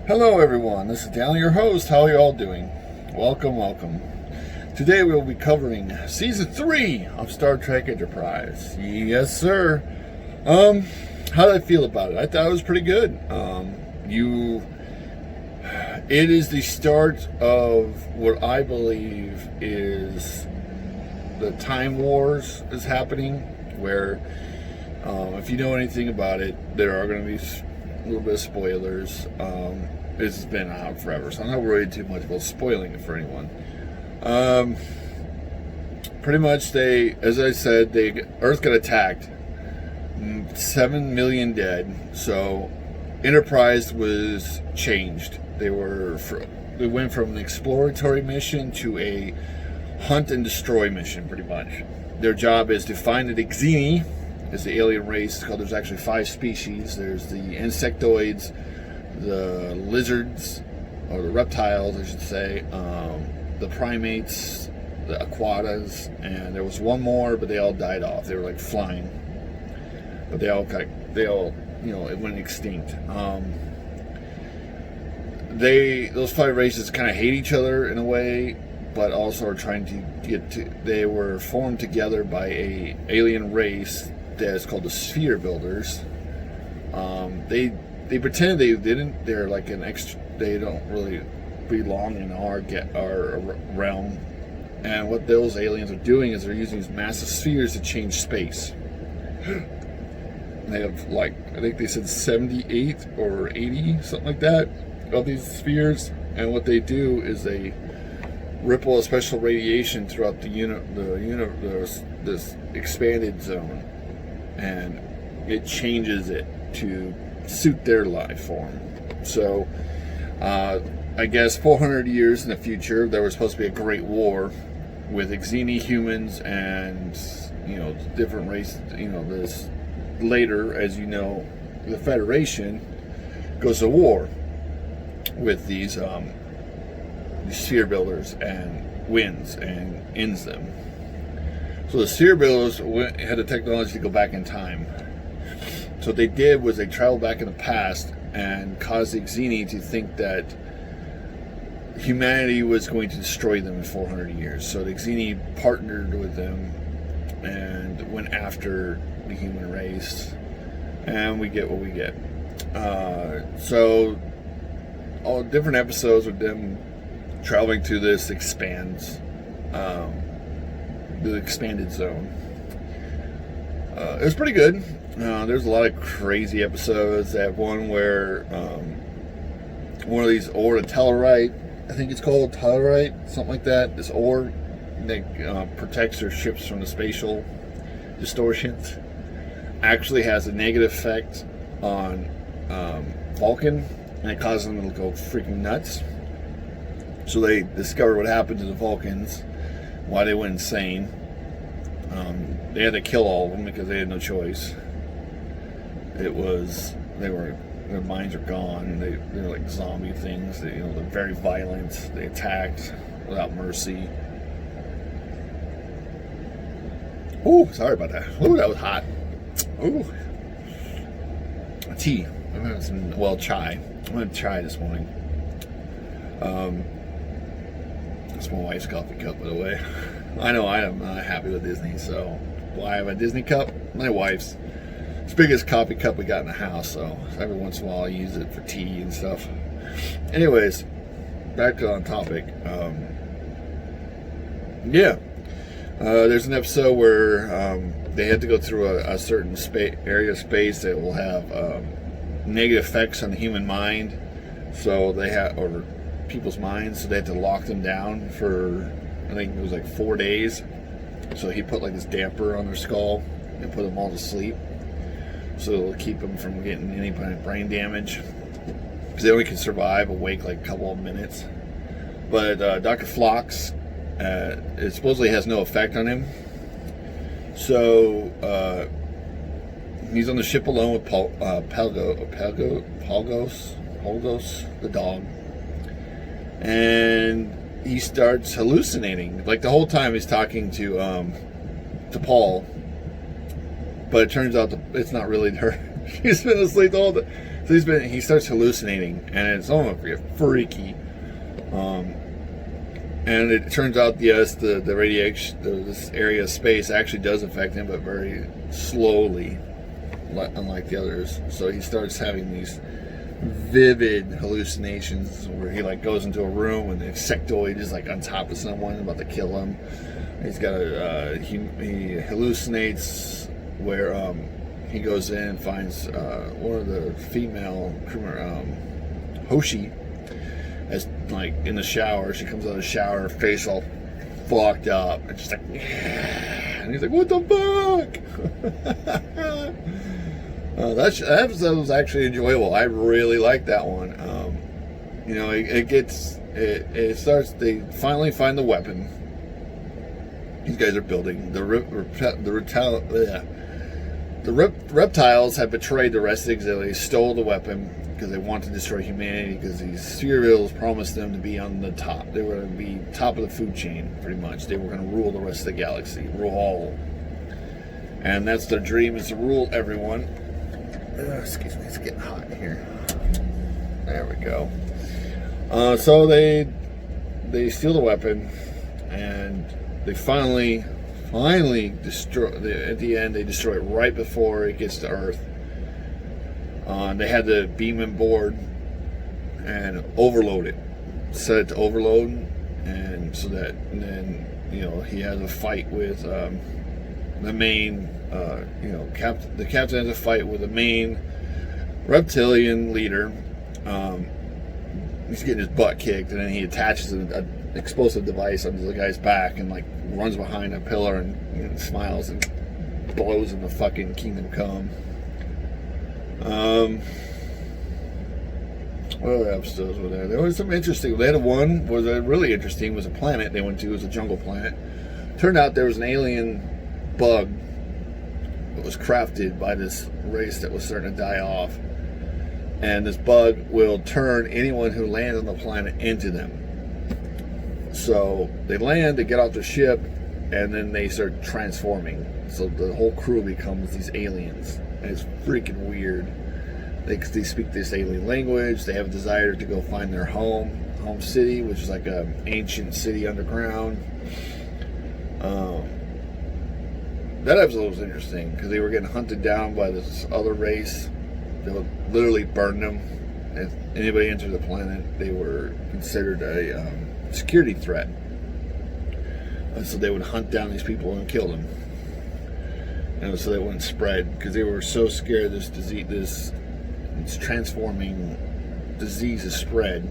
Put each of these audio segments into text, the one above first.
Hello, everyone. This is Daniel, your host. How are you all doing? Welcome. Today we will be covering Season 3 of Star Trek Enterprise. Yes, sir. How did I feel about it? I thought it was pretty good. It is the start of what I believe is the Time Wars is happening, where if you know anything about it, there are going to be a little bit of spoilers. This has been out forever, so I'm not worried too much about spoiling it for anyone. Pretty much, as I said, Earth got attacked. 7 million dead. So Enterprise was changed. They went from an exploratory mission to a hunt and destroy mission, pretty much. Their job is to find the Xeni, is the alien race. There's actually 5 species. There's the insectoids, the lizards, or the reptiles, I should say, the primates, the aquatas, and there was one more, but they all died off. They were like flying, but they all, it went extinct. Those 5 races kind of hate each other in a way, but also are trying to they were formed together by a alien race that's called the Sphere Builders. They pretend they didn't. They're like an extra. They don't really belong in our realm. And what those aliens are doing is they're using these massive spheres to change space. They have I think they said 78 or 80, something like that, of these spheres. And what they do is they ripple a special radiation throughout this expanded zone, and it changes it to suit their life form. So, I guess 400 years in the future, there was supposed to be a great war with Xeni humans and different races. This later, as you know, the Federation goes to war with these sphere builders and wins and ends them. So the sphere builders had the technology to go back in time. So what they did was they traveled back in the past and caused the Xeni to think that humanity was going to destroy them in 400 years. So the Xeni partnered with them and went after the human race, and we get what we get. So all different episodes with them traveling to this the expanded zone. It was pretty good. There's a lot of crazy episodes. They have one where one of these ore, the Tellarite, I think it's called Tellarite, something like that. This ore that protects their ships from the spatial distortions actually has a negative effect on Vulcan, and it causes them to go freaking nuts. So they discovered what happened to the Vulcans, why they went insane. They had to kill all of them because they had no choice. Their minds are gone. They're like zombie things. They're very violent. They attacked without mercy. Ooh, sorry about that. Ooh, that was hot. Ooh. Tea. I'm having some, chai. I'm having chai this morning. That's my wife's coffee cup, by the way. I know I am not happy with Disney, so why I have a Disney cup? My wife's. It's the biggest coffee cup we got in the house, so every once in a while I use it for tea and stuff. Anyways, back on topic. There's an episode where they had to go through a certain area of space that will have negative effects on the human mind. So or people's minds. So they had to lock them down for, I think it was like 4 days. So he put like this damper on their skull and put them all to sleep. So it'll keep them from getting any kind of brain damage. Because they only can survive awake like a couple of minutes. But Dr. Phlox, it supposedly has no effect on him. So he's on the ship alone with Pulgos, the dog. And he starts hallucinating. Like the whole time he's talking to Paul. But it turns out it's not really her. She's been asleep all the So he starts hallucinating, and it's almost freaky. And it turns out, yes, the radiation, this area of space actually does affect him, but very slowly, unlike the others. So he starts having these vivid hallucinations where he like goes into a room and the insectoid is like on top of someone about to kill him. He's got he hallucinates where he goes in and finds one of the female Hoshi as like in the shower. She comes out of the shower, her face all fucked up, and she's like, yeah. And he's like, what the fuck? That episode was actually enjoyable. I really liked that one. It starts. They finally find the weapon. These guys are building the reptiles have betrayed the rest of the auxiliaries, stole the weapon because they want to destroy humanity. Because these spherules promised them to be on the top. They were going to be top of the food chain, pretty much. They were going to rule the rest of the galaxy, rule all. And that's their dream, is to rule everyone. Excuse me, it's getting hot here. There we go. So they steal the weapon, and they finally destroy. At the end, they destroy it right before it gets to Earth. They had to beam him board and overload it, set it to overload, and then he has a fight with the main. The captain has a fight with the main reptilian leader. He's getting his butt kicked, and then he attaches an explosive device onto the guy's back and like runs behind a pillar and smiles and blows in the fucking Kingdom Come. What other episodes were there? There was some interesting. They had one was really interesting. Was a planet they went to. It was a jungle planet. Turned out there was an alien bug that was crafted by this race that was starting to die off, and this bug will turn anyone who lands on the planet into them. So they land, they get off the ship, and then they start transforming. So the whole crew becomes these aliens, and it's freaking weird. They speak this alien language. They have a desire to go find their home city, which is like an ancient city underground. That episode was interesting because they were getting hunted down by this other race. They would literally burn them. If anybody entered the planet, they were considered a security threat. And so they would hunt down these people and kill them. And so they wouldn't spread because they were so scared this disease, this transforming disease is spread.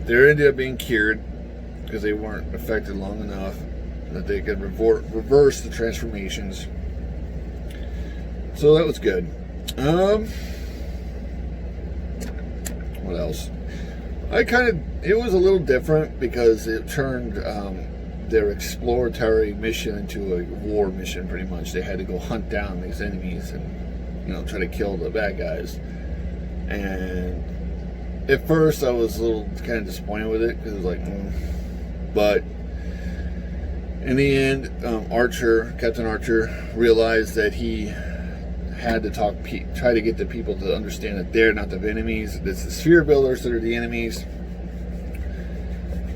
They ended up being cured because they weren't affected long enough that they could reverse the transformations. So that was good. What else? It was a little different because it turned their exploratory mission into a war mission, pretty much. They had to go hunt down these enemies and, try to kill the bad guys. And at first I was a little kind of disappointed with it because it was like, But in the end, Captain Archer realized that he had to try to get the people to understand that they're not the enemies. It's the sphere builders that are the enemies.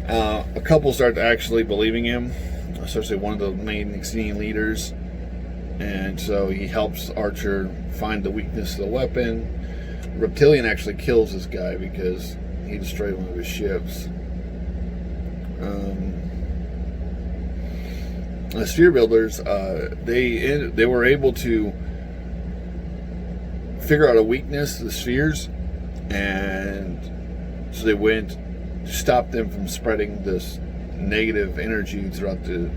A couple started actually believing him, especially one of the main Xenian leaders. And so he helps Archer find the weakness of the weapon. Reptilian actually kills this guy because he destroyed one of his ships. The sphere builders, they were able to figure out a weakness to the spheres, and so they went to stop them from spreading this negative energy throughout the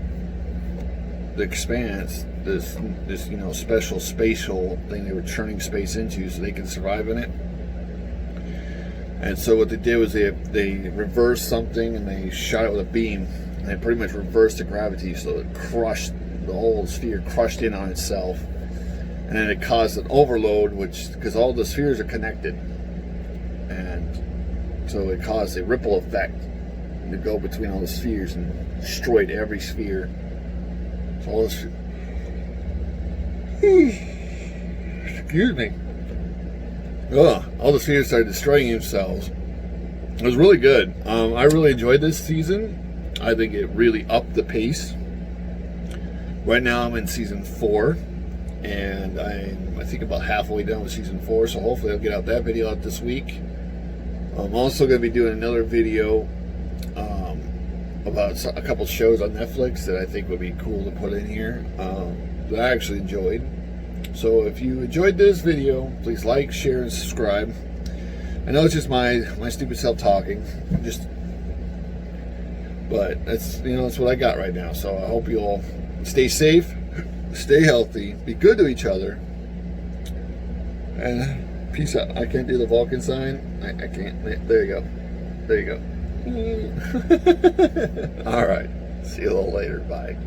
expanse. This special spatial thing they were churning space into, so they could survive in it. And so what they did was they reversed something and they shot it with a beam. And they pretty much reversed the gravity, so it crushed the whole sphere, crushed in on itself. And then it caused an overload, because all the spheres are connected. And so it caused a ripple effect to go between all the spheres and destroyed every sphere. So all this. Excuse me. Ugh, all the cedars started destroying themselves. It was really good. I really enjoyed this season. I think it really upped the pace. Right now I'm in season 4, and I think about halfway done with season 4, so hopefully I'll get out that video out this week. I'm also going to be doing another video about a couple shows on Netflix that I think would be cool to put in here that I actually enjoyed. So if you enjoyed this video, please like, share, and subscribe. I know it's just my stupid self talking, but that's that's what I got right now. So I hope you all stay safe, stay healthy, be good to each other, and peace out. I can't do the Vulcan sign. I can't. There you go. There you go. All right. See you a little later. Bye.